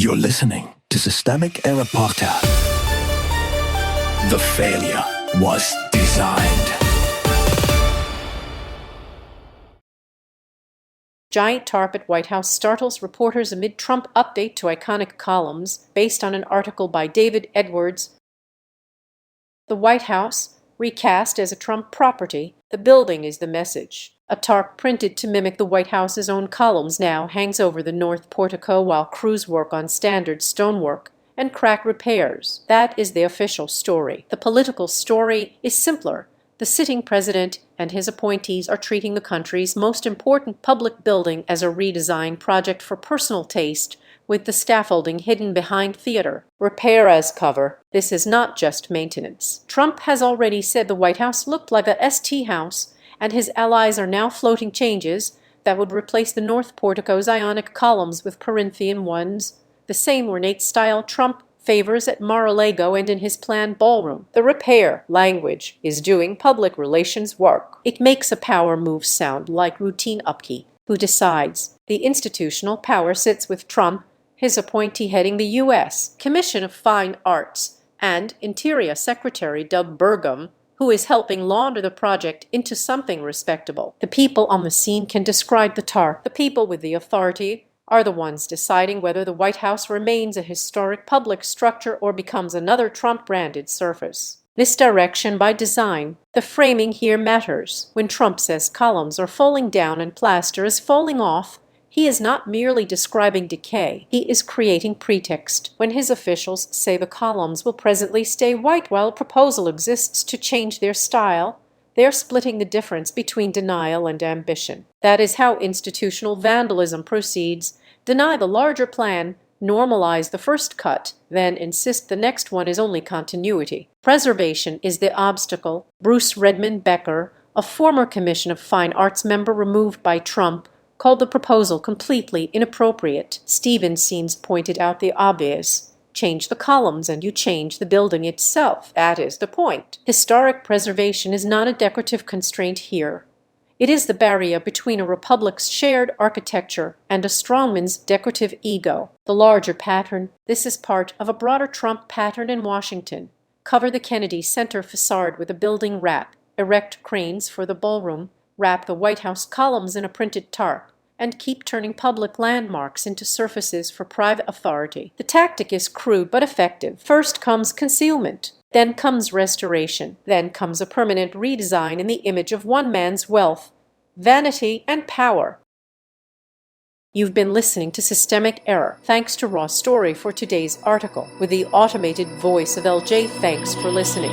You're listening to Systemic Error Podcast. The failure was designed. Giant tarp at White House startles reporters amid Trump update to iconic columns, based on an article by David Edwards. The White House, recast as a Trump property, the building is the message. A tarp printed to mimic the White House's own columns now hangs over the North Portico while crews work on standard stonework and crack repairs. That is the official story. The political story is simpler. The sitting president and his appointees are treating the country's most important public building as a redesign project for personal taste, with the scaffolding hidden behind theater. Repair as cover. This is not just maintenance. Trump has already said the White House looked like a ST house, and his allies are now floating changes that would replace the North Portico's Ionic columns with Corinthian ones, the same ornate style Trump favors at Mar-a-Lago and in his planned ballroom. The repair language is doing public relations work. It makes a power move sound like routine upkeep. Who decides? The institutional power sits with Trump, his appointee heading the U.S. Commission of Fine Arts, and Interior Secretary Doug Burgum, who is helping launder the project into something respectable. The people on the scene can describe the tarp. The people with the authority are the ones deciding whether the White House remains a historic public structure or becomes another Trump-branded surface. Misdirection by design. The framing here matters. When Trump says columns are falling down and plaster is falling off, he is not merely describing decay, he is creating pretext. When his officials say the columns will presently stay white while a proposal exists to change their style, they're splitting the difference between denial and ambition. That is how institutional vandalism proceeds. Deny the larger plan, normalize the first cut, then insist the next one is only continuity. Preservation is the obstacle. Bruce Redmond Becker, a former Commission of Fine Arts member removed by Trump, called the proposal completely inappropriate. Stephen Seams pointed out the obvious. Change the columns and you change the building itself. That is the point. Historic preservation is not a decorative constraint here. It is the barrier between a republic's shared architecture and a strongman's decorative ego. The larger pattern. This is part of a broader Trump pattern in Washington. Cover the Kennedy Center facade with a building wrap. Erect cranes for the ballroom. Wrap the White House columns in a printed tarp, and keep turning public landmarks into surfaces for private authority. The tactic is crude but effective. First comes concealment, then comes restoration, then comes a permanent redesign in the image of one man's wealth, vanity, and power. You've been listening to Systemic Error. Thanks to Raw Story for today's article, with the automated voice of LJ. Thanks for listening.